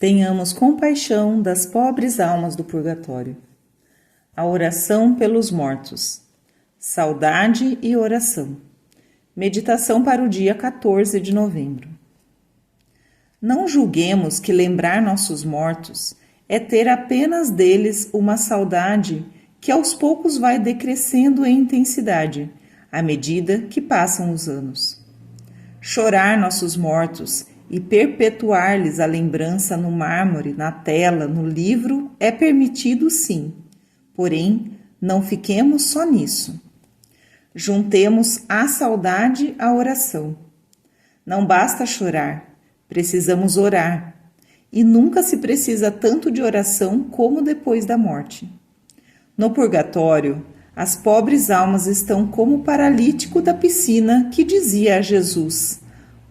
Tenhamos compaixão das pobres almas do purgatório. A oração pelos mortos. Saudade e oração. Meditação para o dia 14 de novembro. Não julguemos que lembrar nossos mortos é ter apenas deles uma saudade que aos poucos vai decrescendo em intensidade, à medida que passam os anos. Chorar nossos mortos e perpetuar-lhes a lembrança no mármore, na tela, no livro, é permitido sim. Porém, não fiquemos só nisso. Juntemos a saudade à oração. Não basta chorar, precisamos orar. E nunca se precisa tanto de oração como depois da morte. No purgatório, as pobres almas estão como o paralítico da piscina que dizia a Jesus: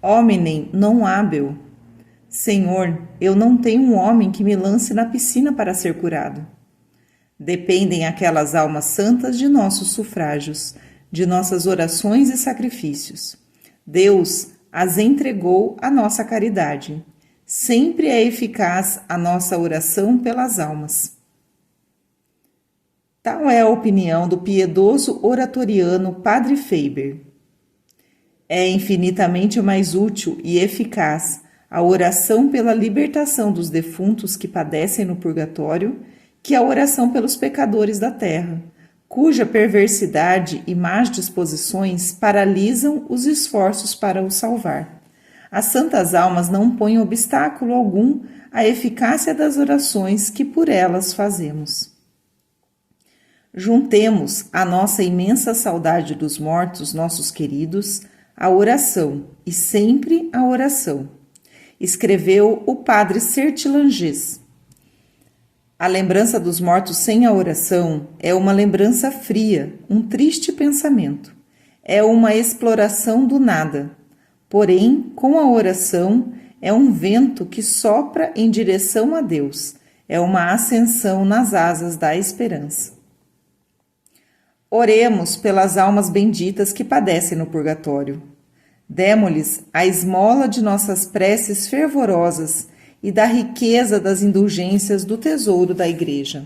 Hominem non habeo. Senhor, eu não tenho um homem que me lance na piscina para ser curado. Dependem aquelas almas santas de nossos sufrágios, de nossas orações e sacrifícios. Deus as entregou à nossa caridade. Sempre é eficaz a nossa oração pelas almas. Tal é a opinião do piedoso oratoriano Padre Faber. É infinitamente mais útil e eficaz a oração pela libertação dos defuntos que padecem no purgatório que a oração pelos pecadores da terra, cuja perversidade e más disposições paralisam os esforços para os salvar. As santas almas não põem obstáculo algum à eficácia das orações que por elas fazemos. Juntemos a nossa imensa saudade dos mortos, nossos queridos, a oração, e sempre a oração. Escreveu o padre Sertilangês. A lembrança dos mortos sem a oração é uma lembrança fria, um triste pensamento. É uma exploração do nada. Porém, com a oração, é um vento que sopra em direção a Deus. É uma ascensão nas asas da esperança. Oremos pelas almas benditas que padecem no purgatório. Demo-lhes a esmola de nossas preces fervorosas e da riqueza das indulgências do tesouro da Igreja.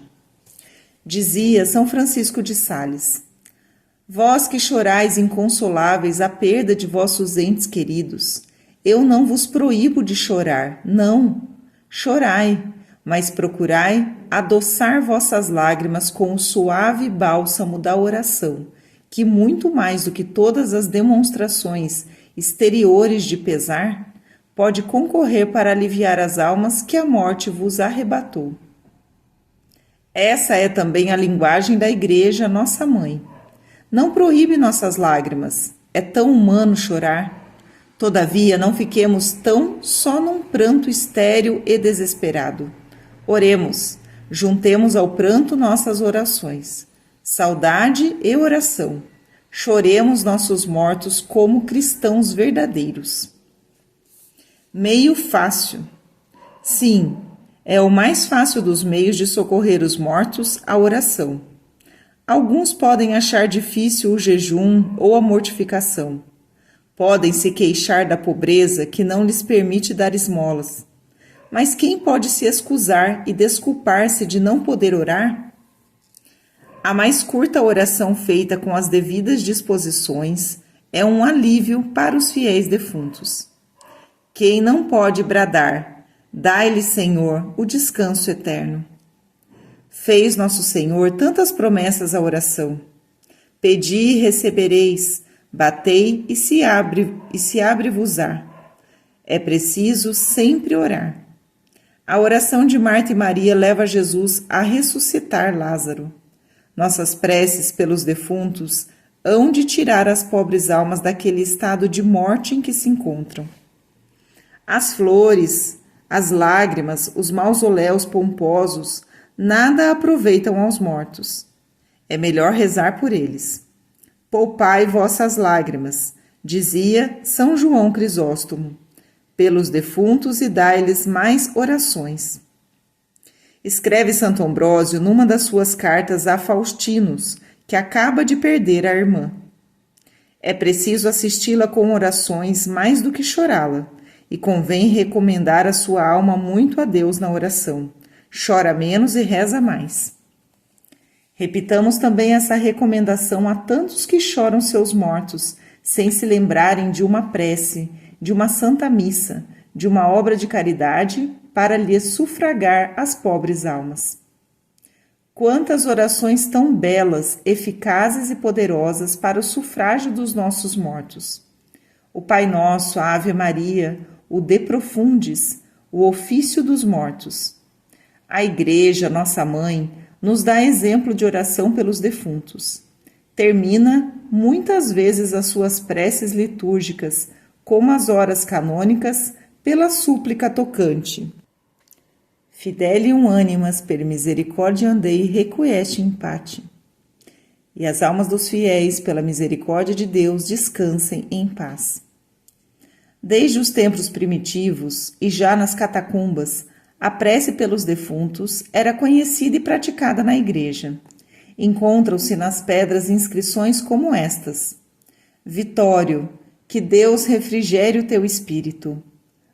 Dizia São Francisco de Sales: Vós que chorais inconsoláveis a perda de vossos entes queridos, eu não vos proíbo de chorar, não, chorai, mas procurai adoçar vossas lágrimas com o suave bálsamo da oração, que muito mais do que todas as demonstrações exteriores de pesar, pode concorrer para aliviar as almas que a morte vos arrebatou. Essa é também a linguagem da Igreja, nossa mãe. Não proíbe nossas lágrimas, é tão humano chorar. Todavia, não fiquemos tão só num pranto estéril e desesperado. Oremos, juntemos ao pranto nossas orações, saudade e oração. Choremos nossos mortos como cristãos verdadeiros. Meio fácil. Sim, é o mais fácil dos meios de socorrer os mortos, a oração. Alguns podem achar difícil o jejum ou a mortificação. Podem se queixar da pobreza que não lhes permite dar esmolas. Mas quem pode se excusar e desculpar-se de não poder orar? A mais curta oração feita com as devidas disposições é um alívio para os fiéis defuntos. Quem não pode bradar, dai-lhe, Senhor, o descanso eterno. Fez nosso Senhor tantas promessas à oração. Pedi e recebereis, batei e se abre-vos-á. É preciso sempre orar. A oração de Marta e Maria leva Jesus a ressuscitar Lázaro. Nossas preces pelos defuntos hão de tirar as pobres almas daquele estado de morte em que se encontram. As flores, as lágrimas, os mausoléus pomposos, nada aproveitam aos mortos. É melhor rezar por eles. Poupai vossas lágrimas, dizia São João Crisóstomo, pelos defuntos e dai-lhes mais orações. Escreve Santo Ambrósio numa das suas cartas a Faustinos, que acaba de perder a irmã. É preciso assisti-la com orações mais do que chorá-la, e convém recomendar a sua alma muito a Deus na oração. Chora menos e reza mais. Repitamos também essa recomendação a tantos que choram seus mortos, sem se lembrarem de uma prece, de uma santa missa, de uma obra de caridade para lhes sufragar as pobres almas. Quantas orações tão belas, eficazes e poderosas para o sufrágio dos nossos mortos! O Pai Nosso, a Ave Maria, o De Profundis, o ofício dos mortos. A Igreja, nossa mãe, nos dá exemplo de oração pelos defuntos. Termina, muitas vezes, as suas preces litúrgicas, como as horas canônicas, pela súplica tocante. Fidelium animas per misericordiam Dei requiesce in pace. E as almas dos fiéis, pela misericórdia de Deus, descansem em paz. Desde os tempos primitivos e já nas catacumbas, a prece pelos defuntos era conhecida e praticada na igreja. Encontram-se nas pedras inscrições como estas: Vitório, que Deus refrigere o teu espírito.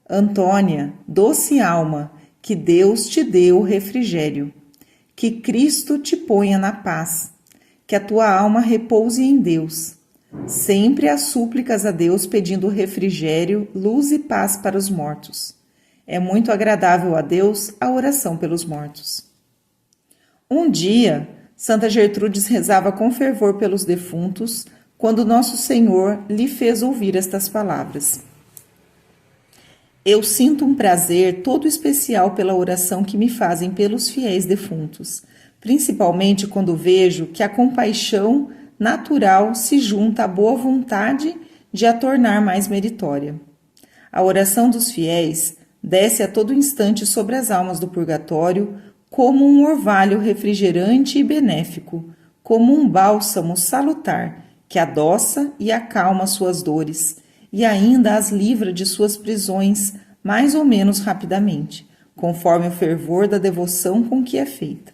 Antônia, doce alma, que Deus te dê o refrigério. Que Cristo te ponha na paz. Que a tua alma repouse em Deus. Sempre as súplicas a Deus pedindo refrigério, luz e paz para os mortos. É muito agradável a Deus a oração pelos mortos. Um dia, Santa Gertrudes rezava com fervor pelos defuntos, quando Nosso Senhor lhe fez ouvir estas palavras: Eu sinto um prazer todo especial pela oração que me fazem pelos fiéis defuntos, principalmente quando vejo que a compaixão natural se junta à boa vontade de a tornar mais meritória. A oração dos fiéis desce a todo instante sobre as almas do purgatório como um orvalho refrigerante e benéfico, como um bálsamo salutar que adoça e acalma suas dores e ainda as livra de suas prisões mais ou menos rapidamente, conforme o fervor da devoção com que é feita.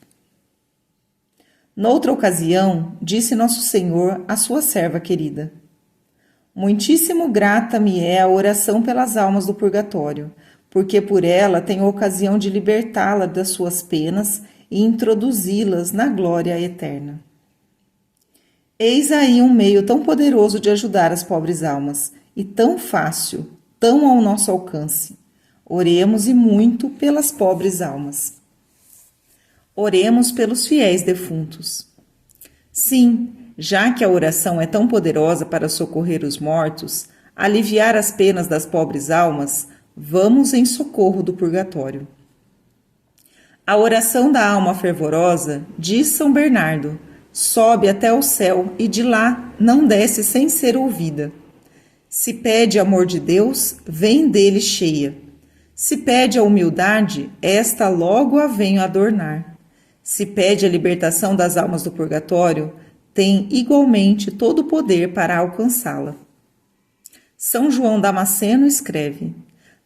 Noutra ocasião, disse Nosso Senhor à sua serva querida: Muitíssimo grata me é a oração pelas almas do purgatório, porque por ela tenho ocasião de libertá-la das suas penas e introduzi-las na glória eterna. Eis aí um meio tão poderoso de ajudar as pobres almas, e tão fácil, tão ao nosso alcance. Oremos e muito pelas pobres almas. Oremos pelos fiéis defuntos. Sim, já que a oração é tão poderosa para socorrer os mortos, aliviar as penas das pobres almas, vamos em socorro do purgatório. A oração da alma fervorosa, diz São Bernardo, sobe até o céu e de lá não desce sem ser ouvida. Se pede amor de Deus, vem dele cheia. Se pede a humildade, esta logo a venho adornar. Se pede a libertação das almas do purgatório, tem igualmente todo o poder para alcançá-la. São João Damasceno escreve: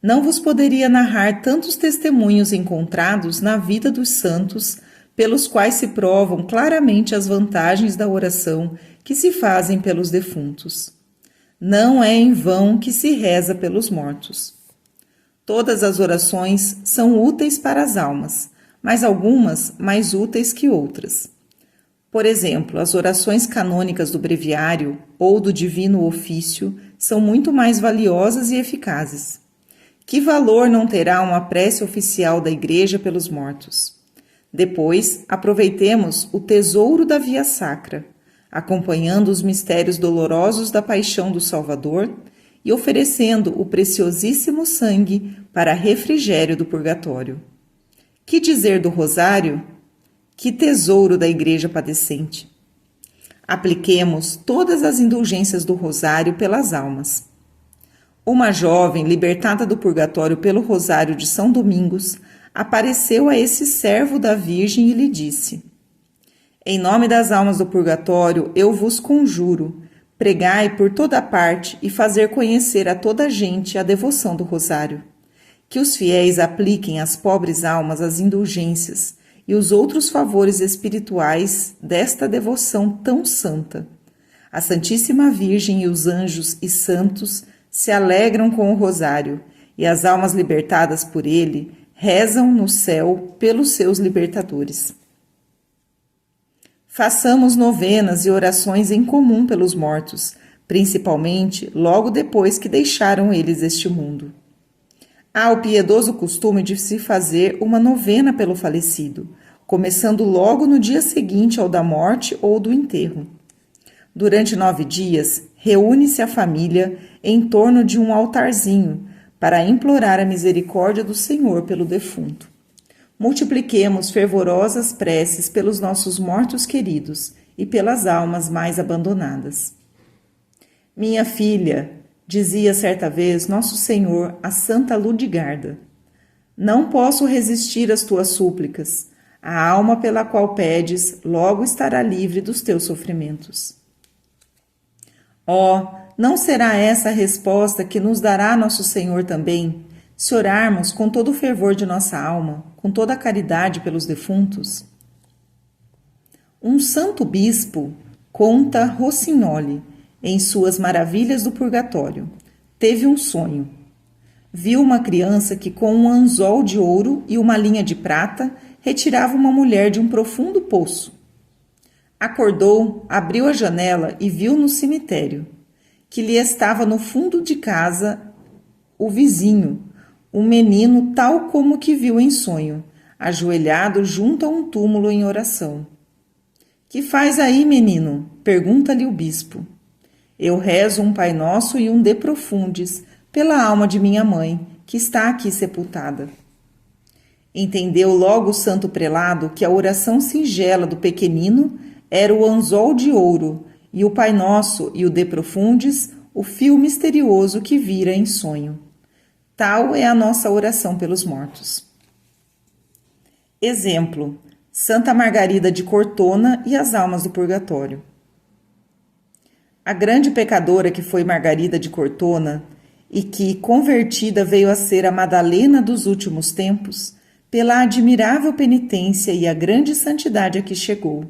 Não vos poderia narrar tantos testemunhos encontrados na vida dos santos, pelos quais se provam claramente as vantagens da oração que se fazem pelos defuntos. Não é em vão que se reza pelos mortos. Todas as orações são úteis para as almas, mas algumas mais úteis que outras. Por exemplo, as orações canônicas do breviário ou do divino ofício são muito mais valiosas e eficazes. Que valor não terá uma prece oficial da Igreja pelos mortos? Depois, aproveitemos o tesouro da via sacra, acompanhando os mistérios dolorosos da paixão do Salvador e oferecendo o preciosíssimo sangue para refrigério do purgatório. Que dizer do rosário? Que tesouro da Igreja padecente! Apliquemos todas as indulgências do rosário pelas almas. Uma jovem, libertada do purgatório pelo rosário de São Domingos, apareceu a esse servo da Virgem e lhe disse: Em nome das almas do purgatório, eu vos conjuro, pregai por toda parte e fazer conhecer a toda a gente a devoção do rosário. Que os fiéis apliquem às pobres almas as indulgências e os outros favores espirituais desta devoção tão santa. A Santíssima Virgem e os anjos e santos se alegram com o rosário, e as almas libertadas por ele rezam no céu pelos seus libertadores. Façamos novenas e orações em comum pelos mortos, principalmente logo depois que deixaram eles este mundo. Há o piedoso costume de se fazer uma novena pelo falecido, começando logo no dia seguinte ao da morte ou do enterro. Durante 9 dias, reúne-se a família em torno de um altarzinho para implorar a misericórdia do Senhor pelo defunto. Multipliquemos fervorosas preces pelos nossos mortos queridos e pelas almas mais abandonadas. Minha filha, dizia certa vez Nosso Senhor a Santa Ludigarda, não posso resistir às tuas súplicas. A alma pela qual pedes logo estará livre dos teus sofrimentos. Oh, não será essa a resposta que nos dará Nosso Senhor também, se orarmos com todo o fervor de nossa alma, com toda a caridade pelos defuntos? Um santo bispo, conta Rossignoli, em suas Maravilhas do Purgatório, teve um sonho. Viu uma criança que com um anzol de ouro e uma linha de prata retirava uma mulher de um profundo poço. Acordou, abriu a janela e viu no cemitério, que lhe estava no fundo de casa, o vizinho, um menino tal como que viu em sonho, ajoelhado junto a um túmulo em oração. Que faz aí, menino? Pergunta-lhe o bispo. Eu rezo um Pai Nosso e um De Profundis pela alma de minha mãe, que está aqui sepultada. Entendeu logo o santo prelado que a oração singela do pequenino era o anzol de ouro e o Pai Nosso e o De Profundis o fio misterioso que vira em sonho. Tal é a nossa oração pelos mortos. Exemplo: Santa Margarida de Cortona e as almas do purgatório. A grande pecadora que foi Margarida de Cortona e que, convertida, veio a ser a Madalena dos últimos tempos, pela admirável penitência e a grande santidade a que chegou,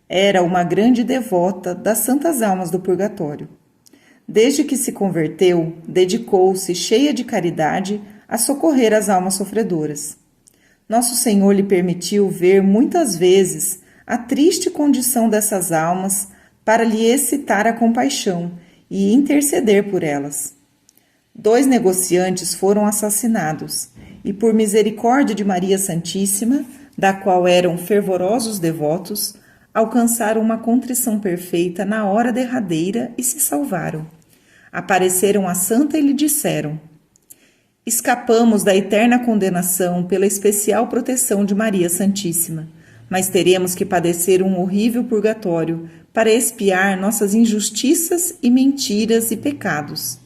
era uma grande devota das santas almas do purgatório. Desde que se converteu, dedicou-se, cheia de caridade, a socorrer as almas sofredoras. Nosso Senhor lhe permitiu ver muitas vezes a triste condição dessas almas para lhe excitar a compaixão e interceder por elas. 2 negociantes foram assassinados e, por misericórdia de Maria Santíssima, da qual eram fervorosos devotos, alcançaram uma contrição perfeita na hora derradeira e se salvaram. Apareceram à santa e lhe disseram: escapamos da eterna condenação pela especial proteção de Maria Santíssima, mas teremos que padecer um horrível purgatório para expiar nossas injustiças e mentiras e pecados.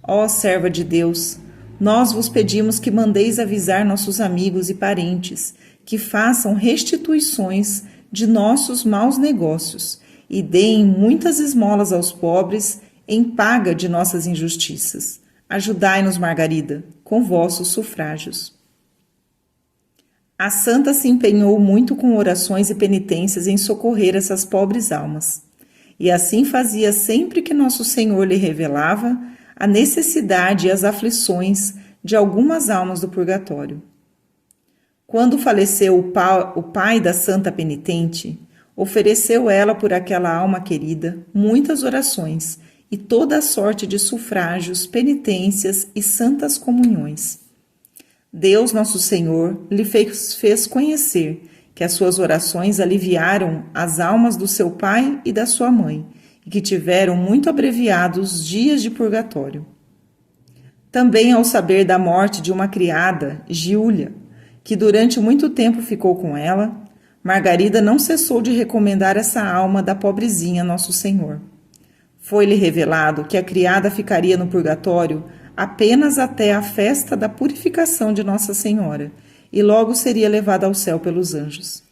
Ó serva de Deus, nós vos pedimos que mandeis avisar nossos amigos e parentes, que façam restituições de nossos maus negócios e deem muitas esmolas aos pobres em paga de nossas injustiças. Ajudai-nos, Margarida, com vossos sufrágios. A santa se empenhou muito com orações e penitências em socorrer essas pobres almas, e assim fazia sempre que Nosso Senhor lhe revelava a necessidade e as aflições de algumas almas do purgatório. Quando faleceu o pai da santa penitente, ofereceu ela por aquela alma querida muitas orações e toda a sorte de sufrágios, penitências e santas comunhões. Deus, Nosso Senhor, lhe fez conhecer que as suas orações aliviaram as almas do seu pai e da sua mãe, e que tiveram muito abreviados dias de purgatório. Também ao saber da morte de uma criada, Giulia, que durante muito tempo ficou com ela, Margarida não cessou de recomendar essa alma da pobrezinha Nosso Senhor. Foi-lhe revelado que a criada ficaria no purgatório apenas até a festa da purificação de Nossa Senhora, e logo seria levada ao céu pelos anjos.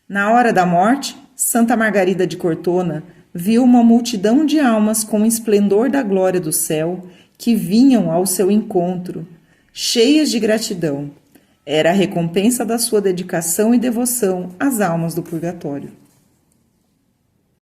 Na hora da morte, Santa Margarida de Cortona viu uma multidão de almas com o esplendor da glória do céu que vinham ao seu encontro, cheias de gratidão. Era a recompensa da sua dedicação e devoção às almas do purgatório.